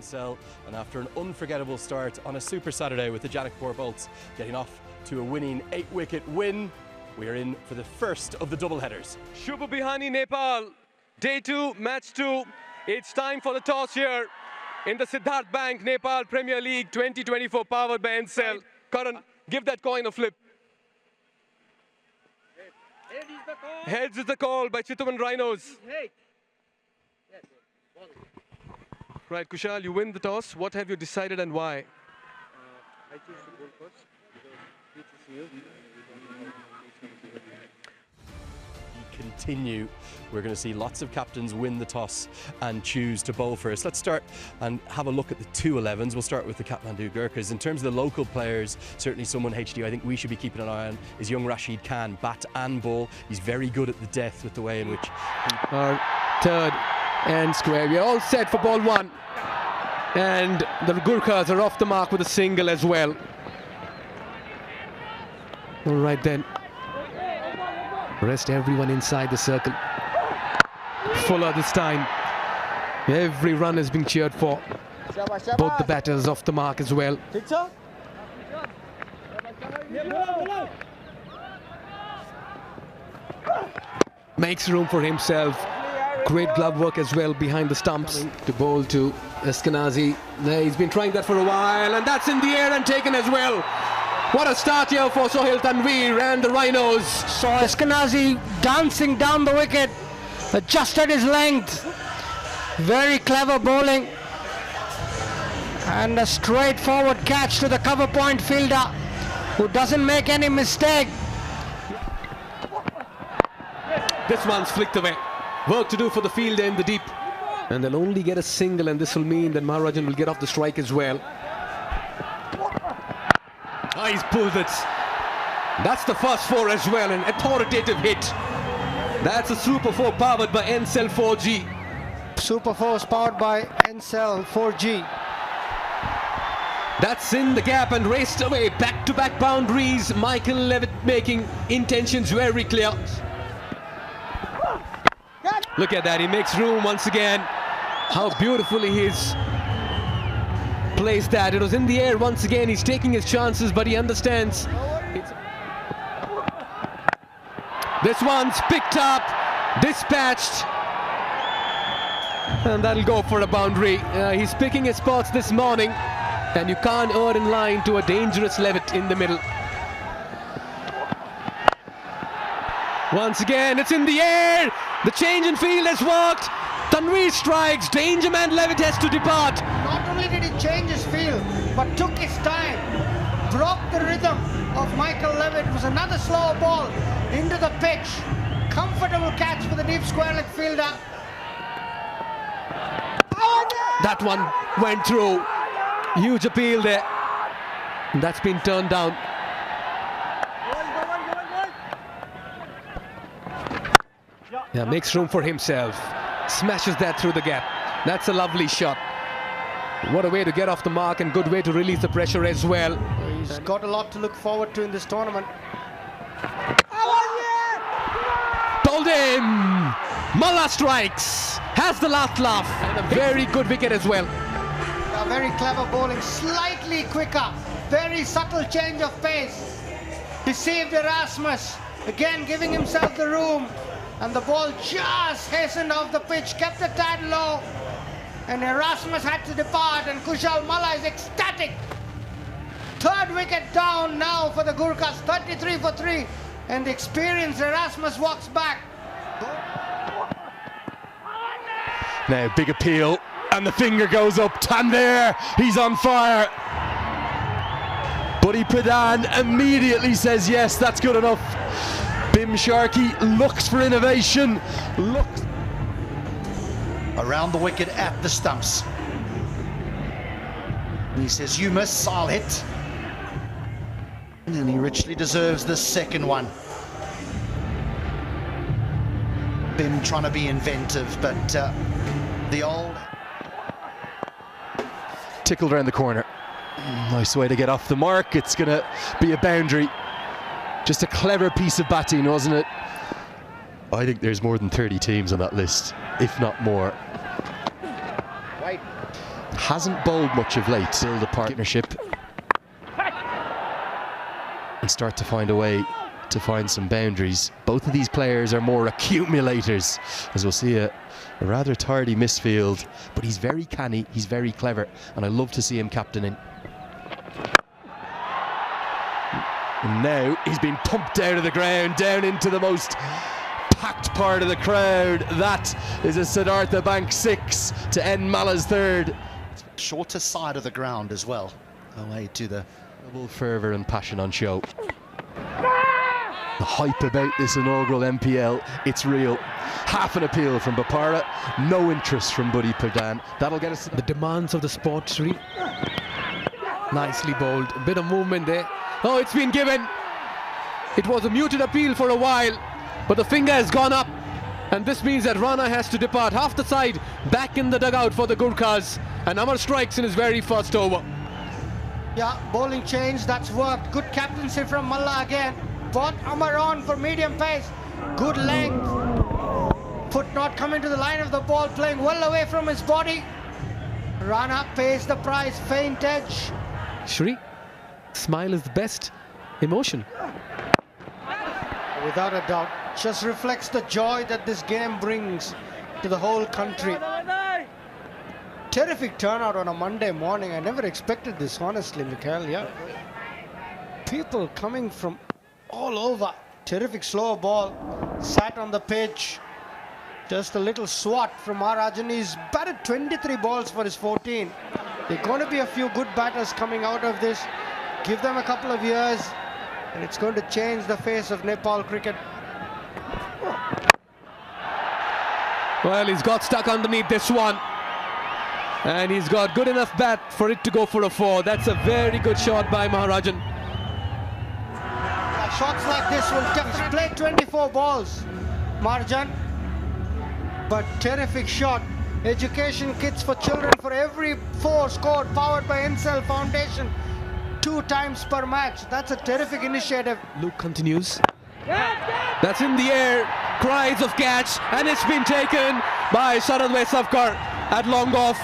Ncell, and after an unforgettable start on a Super Saturday with the Janakpur Bolts getting off to a winning 8-wicket win, we are in for the first of the doubleheaders. Shubha Bihani, Nepal, day 2, match 2. It's time for the toss here in the Siddhartha Bank Nepal Premier League 2024 powered by Ncell. Karan, give that coin a flip. Heads is the call by CHITWAN RHINOS. Right, Kushal, you win the toss. What have you decided and why? I choose to bowl first because pitch is new. Continue. We're going to see lots of captains win the toss and choose to bowl first. Let's start and have a look at the 2 11s. We'll start with the Kathmandu Gurkhas. In terms of the local players, certainly someone HDU I think we should be keeping an eye on is young Rashid Khan, bat and ball. He's very good at the death with the way in which our third and square. We're all set for ball 1. And the Gurkhas are off the mark with a single as well. All right then. Rest everyone inside the circle. Fuller this time. Every run is being cheered for. Both the batters off the mark as well. Makes room for himself. Great glove work as well behind the stumps to bowl to Eskenazi. There, he's been trying that for a while, and that's in the air and taken as well. What a start here for Sohail Tanveer and the Rhinos. So Eskenazi dancing down the wicket, adjusted his length. Very clever bowling. And a straightforward catch to the cover point fielder, who doesn't make any mistake. This one's flicked away. Work to do for the fielder in the deep. And they'll only get a single, and this will mean that Maharajan will get off the strike as well. Oh, he's pulled it. That's the first 4 as well, an authoritative hit. That's a Super 4 powered by Ncell 4G. Super 4 powered by Ncell 4G. That's in the gap and raced away. Back-to-back boundaries. Michael Levitt making intentions very clear. Look at that, he makes room once again. How beautifully he's placed that. It was in the air once again. He's taking his chances, but he understands. This one's picked up, dispatched, and that'll go for a boundary. He's picking his spots this morning, and you can't err in line to a dangerous Levitt in the middle. Once again, it's in the air. The change in field has worked. Tanveer strikes. Danger man Levitt has to depart. Not only did he change his field, but took his time. Broke the rhythm of Michael Levitt. It was another slow ball into the pitch. Comfortable catch for the deep square leg fielder. That one went through. Huge appeal there. That's been turned down. Yeah, makes room for himself. Smashes that through the gap. That's a lovely shot. What a way to get off the mark, and good way to release the pressure as well. He's got a lot to look forward to in this tournament. Told him! Malla strikes. Has the last laugh. And a very good wicket as well. Very clever bowling. Slightly quicker. Very subtle change of pace. Deceived Erasmus. Again giving himself the room. And the ball just hastened off the pitch, kept the tad low, and Erasmus had to depart, and Kushal Malla is ecstatic. 3rd wicket down now for the Gurkhas, 33 for 3, and the experienced Erasmus walks back. Now big appeal, and the finger goes up. Tanveer, he's on fire. Buddy Pradhan immediately says yes, that's good enough. Bim Sharkey looks for innovation, looks around the wicket at the stumps. And he says, you miss, I'll hit. And he richly deserves the second one. Bim trying to be inventive, but the old... tickled around the corner. Nice way to get off the mark. It's going to be a boundary. Just a clever piece of batting, wasn't it? I think there's more than 30 teams on that list, if not more. hasn't bowled much of late. Build a partnership and start to find a way to find some boundaries. Both of these players are more accumulators, as we'll see a rather tardy misfield, but he's very canny, he's very clever, and I love to see him captaining. And now he's been pumped down to the ground, down into the most packed part of the crowd. That is a Siddhartha Bank 6 to end Mala's 3rd. Shorter side of the ground as well, away to the... Fervour and passion on show. The hype about this inaugural NPL, it's real. Half an appeal from Bapara, no interest from Buddy Pradhan. That'll get us to the demands of the sport, Sri. Nicely bowled, a bit of movement there. Oh, it's been given. It was a muted appeal for a while, but the finger has gone up, and this means that Rana has to depart. Half the side back in the dugout for the Gurkhas, and Amar strikes in his very first over. Yeah, bowling change, that's worked. Good captaincy from Malla again. Bought Amar on for medium pace. Good length. Foot not coming to the line of the ball, playing well away from his body. Rana pays the price, faint edge. Shri, smile is the best emotion. Without a doubt, just reflects the joy that this game brings to the whole country. Terrific turnout on a Monday morning. I never expected this, honestly, Mikhail. Yeah, people coming from all over. Terrific slow ball, sat on the pitch. Just a little swat from Maharajan. He's batted 23 balls for his 14. There are going to be a few good batters coming out of this. Give them a couple of years, and it's going to change the face of Nepal cricket. Well, he's got stuck underneath this one, and he's got good enough bat for it to go for a 4. That's a very good shot by Maharajan. Shots like this will definitely play 24 balls, Maharajan. But terrific shot. Education kits for children for every 4 scored, powered by Ncell Foundation. 2 times per match. That's a terrific initiative. Luke continues. That's in the air. Cries of catch, and it's been taken by Sharad Vesavkar at long off.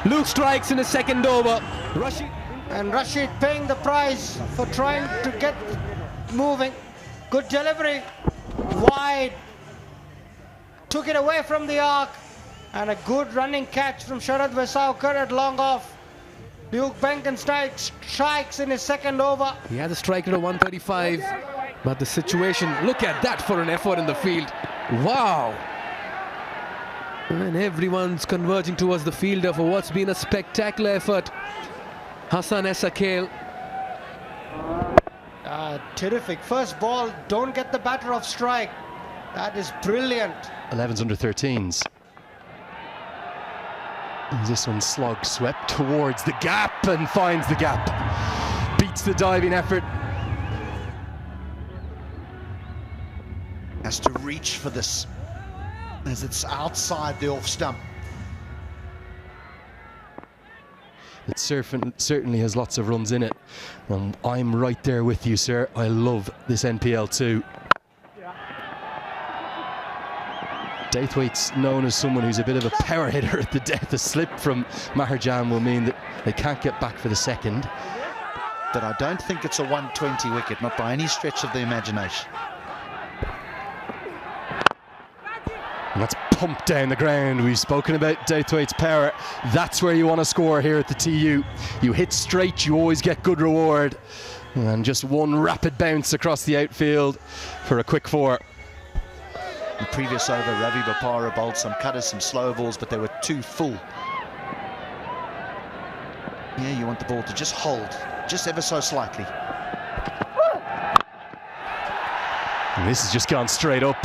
Luke strikes in his 2nd over. Rashid. And Rashid paying the price for trying to get moving. Good delivery. Wide. Took it away from the arc. And a good running catch from Sharad Vesavkar at long off. Luke Benkenstein strikes in his 2nd over. He has a strike rate of 135, but the situation, look at that for an effort in the field. Wow! And everyone's converging towards the fielder for what's been a spectacular effort. Hassan Esakale. Terrific. First ball, don't get the batter off strike. That is brilliant. 11s under 13s. This one slog swept towards the gap and finds the gap. Beats the diving effort. Has to reach for this as it's outside the off stump. It certainly has lots of runs in it. I'm right there with you, sir. I love this NPL too. Daithwaite's known as someone who's a bit of a power hitter at the death. A slip from Maharajan will mean that they can't get back for the 2nd. But I don't think it's a 120 wicket, not by any stretch of the imagination. And that's pumped down the ground. We've spoken about Daithwaite's power. That's where you want to score here at the TU. You hit straight, you always get good reward. And just one rapid bounce across the outfield for a quick 4. The previous over, Ravi Bapara bowled some cutters, some slow balls, but they were too full. Yeah, you want the ball to just hold, just ever so slightly. And this has just gone straight up.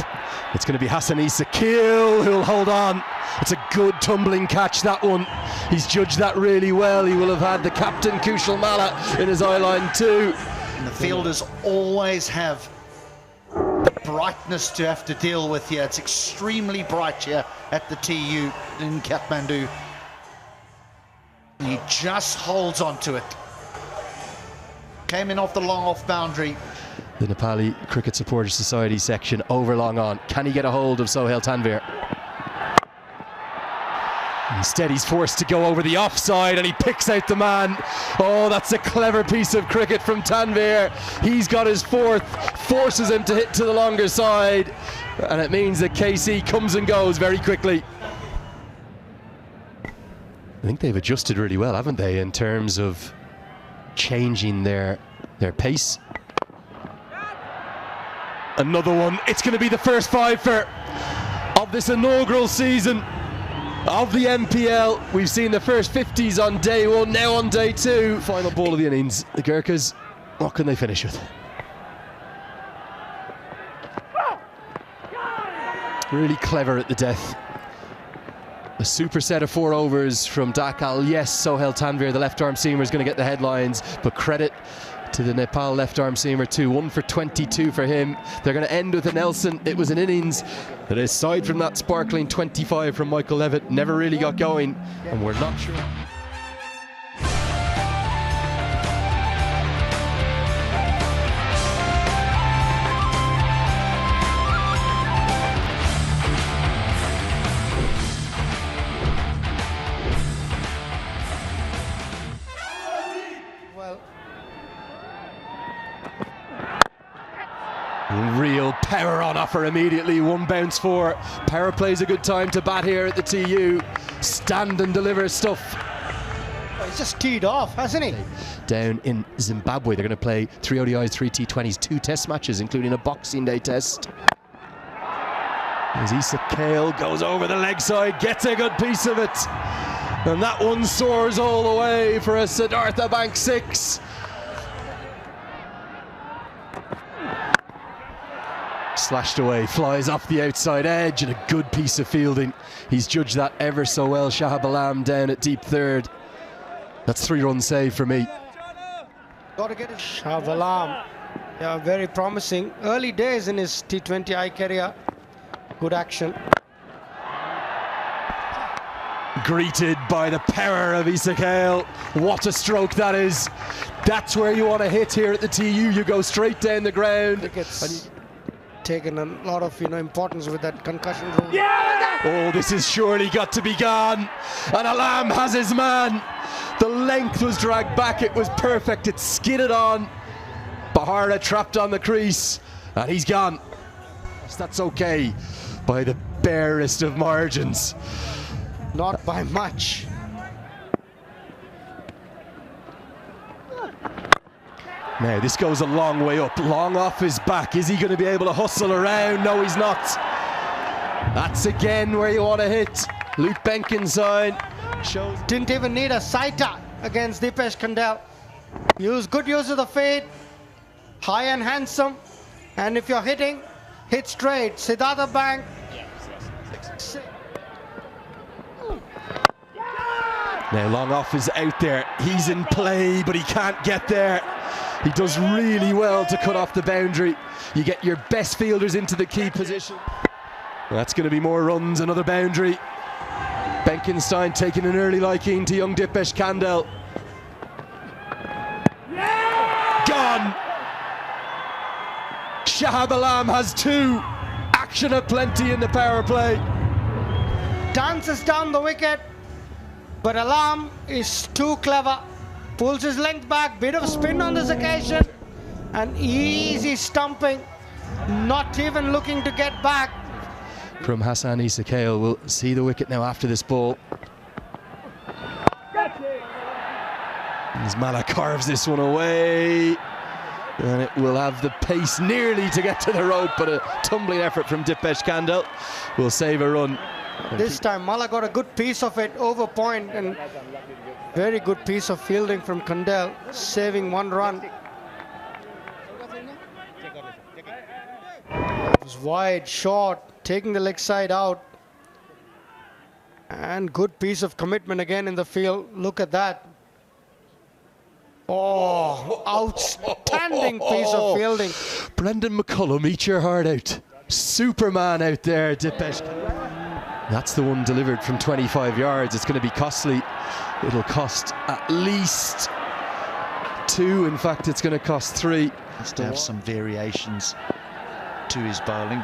It's going to be Hassan Esakale who'll hold on. It's a good tumbling catch, that one. He's judged that really well. He will have had the captain, Kushal Malla, in his eye line too. And the fielders always have the brightness to have to deal with here. It's extremely bright here at the TU in Kathmandu. He just holds on to it. Came in off the long off boundary. The Nepali Cricket Supporters Society section over long on. Can he get a hold of Sohail Tanvir? Instead, he's forced to go over the offside and he picks out the man. Oh, that's a clever piece of cricket from Tanvir. He's got his fourth, forces him to hit to the longer side, and it means that KC comes and goes very quickly. I think they've adjusted really well, haven't they, in terms of changing their pace. Another one. It's going to be the first fiver of this inaugural season of the NPL. We've seen the first 50s on day one, now on day two. Final ball of the innings. The Gurkhas, what can they finish with? Really clever at the death. A super set of 4 overs from Dakal. Yes, Sohail Tanvir, the left-arm seamer, is going to get the headlines, but credit to the Nepal left-arm seamer too. 1 for 22 for him. They're going to end with a Nelson. It was an innings that, aside from that sparkling 25 from Michael Levitt, never really got going, and we're not sure. Real power on offer immediately. 1 bounce for. Power plays a good time to bat here at the TU. Stand and deliver stuff. Oh, he's just teed off, hasn't he? Down in Zimbabwe, they're going to play 3 ODIs, 3 T20s, 2 test matches, including a Boxing Day test. As Issa Kale goes over the leg side, gets a good piece of it. And that one soars all the way for a Siddhartha Bank 6. Slashed away, flies off the outside edge, and a good piece of fielding. He's judged that ever so well. Shahab Alam down at deep third. That's 3-run save for me. Got to get it. Shahab Alam, yeah, very promising. Early days in his T20I career. Good action. Greeted by the power of Issa Kale. What a stroke that is. That's where you want to hit here at the TU. You go straight down the ground. It's taken a lot of importance with that concussion rule. Yeah! Oh, this has surely got to be gone. And Alam has his man. The length was dragged back. It was perfect. It skidded on. Bahara trapped on the crease, and he's gone. That's okay by the barest of margins. Not by much. Now this goes a long way up, long off his back. Is he going to be able to hustle around? No, he's not. That's again where you want to hit. Luke Benkenstein shows. Didn't even need a sighter against Dipesh Kandel. Good use of the fade, high and handsome. And if you're hitting, hit straight. Siddhartha Bank. Now long off is out there. He's in play, but he can't get there. He does really well to cut off the boundary. You get your best fielders into the key position. That's going to be more runs, another boundary. Benkenstein taking an early liking to young Dipesh Kandel. Gone! Shahab Alam has 2. Action aplenty in the power play. Dances down the wicket, but Alam is too clever. Pulls his length back, bit of spin on this occasion, and easy stumping, not even looking to get back. From Hassan Issa Kale, we'll see the wicket now after this ball. As Mala carves this one away, and it will have the pace nearly to get to the rope, but a tumbling effort from Dipesh Kandel will save a run. This time Mala got a good piece of it over point, and very good piece of fielding from Kandel, saving 1 run. It was wide, short, taking the leg side out. And good piece of commitment again in the field. Look at that. Oh, outstanding piece of fielding. Brendan McCullum, eat your heart out. Superman out there, Dipesh. That's the one delivered from 25 yards. It's going to be costly. It'll cost at least 2. In fact, it's going to cost 3. Has to have some variations to his bowling.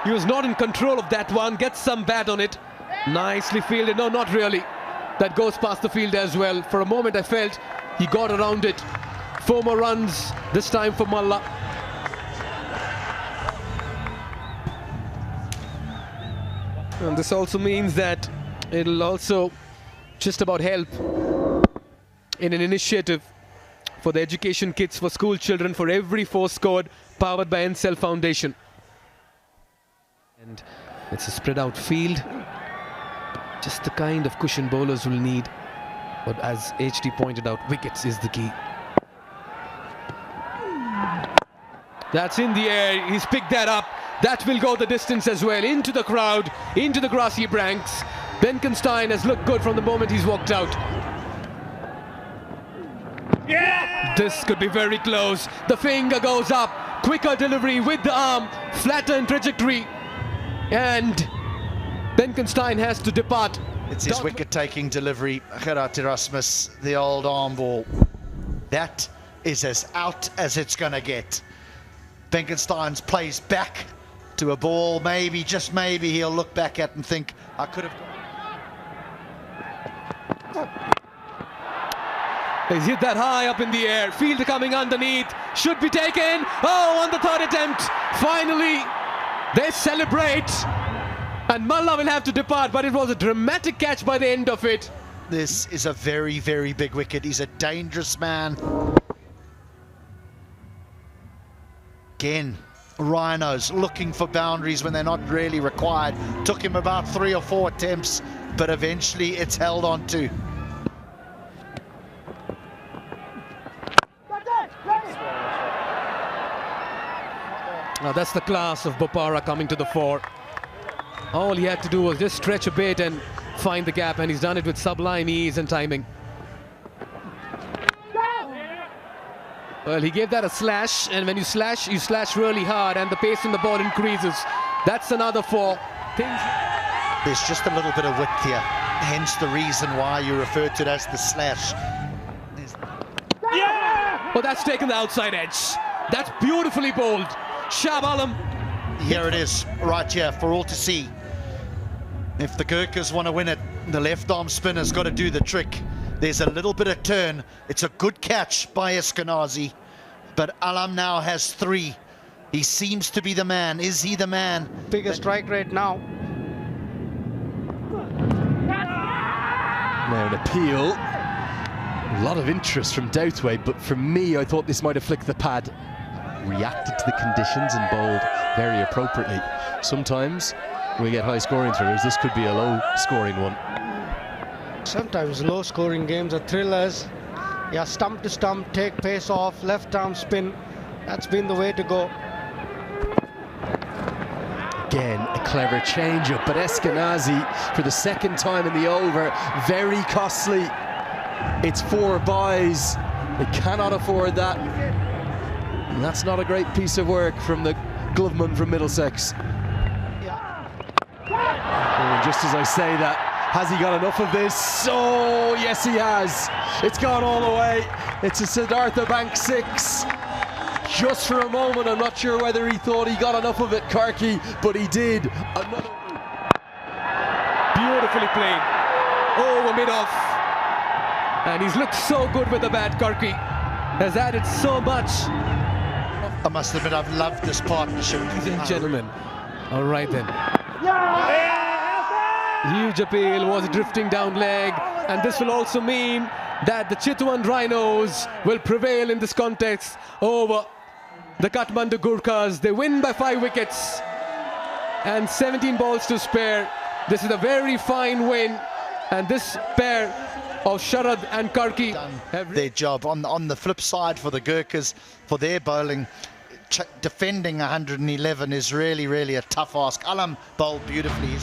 He was not in control of that one. Gets some bat on it. Nicely fielded. No, not really. That goes past the field as well. For a moment I felt he got around it. 4 more runs, this time for Malla. And this also means that it'll also just about help in an initiative for the education kits for school children for every 4 scored, powered by Ncell Foundation. And it's a spread out field. Just the kind of cushion bowlers will need. But as HD pointed out, wickets is the key. That's in the air. He's picked that up. That will go the distance as well. Into the crowd, into the grassy ranks. Benkenstein has looked good from the moment he's walked out. Yeah! This could be very close. The finger goes up. Quicker delivery with the arm. Flatter in trajectory. And Benkenstein has to depart. It's his wicket-taking delivery. Gerard Erasmus, the old arm ball. That is as out as it's going to get. Benkenstein plays back to a ball. Maybe, just maybe, he'll look back at and think, I could have... He's hit that high up in the air. Fielder coming underneath. Should be taken. Oh, on the 3rd attempt. Finally, they celebrate. And Malla will have to depart, but it was a dramatic catch by the end of it. This is a very, very big wicket. He's a dangerous man. Again, Rhinos looking for boundaries when they're not really required. Took him about 3 or 4 attempts, but eventually it's held on to. Now that's the class of Bopara coming to the fore. All he had to do was just stretch a bit and find the gap, and he's done it with sublime ease and timing. Well, he gave that a slash, and when you slash really hard, and the pace in the ball increases. That's another 4. There's just a little bit of width here, hence the reason why you refer to it as the slash. Well, that's taken the outside edge. That's beautifully bowled. Shah Alam. Here it is, right here, for all to see. If the Gurkhas want to win it, the left arm spinner's got to do the trick. There's a little bit of turn. It's a good catch by Eskenazi, but Alam now has 3. He seems to be the man. Is he the man? Biggest strike rate now. Now an appeal. A lot of interest from Douthwaite, but for me, I thought this might have flicked the pad. Reacted to the conditions and bowled very appropriately. Sometimes we get high scoring thrillers. This could be a low scoring one. Sometimes low scoring games are thrillers. Yeah, stump to stump, take pace off, left arm spin. That's been the way to go. Again, a clever change-up, but Eskenazi, for the 2nd time in the over, very costly. It's 4 buys. They cannot afford that. And that's not a great piece of work from the gloveman from Middlesex. Yeah. And just as I say that, has he got enough of this? Oh, yes he has. It's gone all the way. It's a Siddhartha bank 6. Just for a moment, I'm not sure whether he thought he got enough of it, Karki, but he did. Another... Beautifully played. Over mid-off. And he's looked so good with the bat, Karki. Has added so much. I must admit, I've loved this partnership. Ladies and gentlemen. All right then. Huge appeal, was drifting down leg, and this will also mean that the Chitwan Rhinos will prevail in this contest over the Kathmandu Gurkhas. They win by 5 wickets and 17 balls to spare. This is a very fine win, and this pair of Sharad and Karki have their job. On the flip side, for the Gurkhas, for their bowling, defending 111 is really, really a tough ask. Alam bowled beautifully.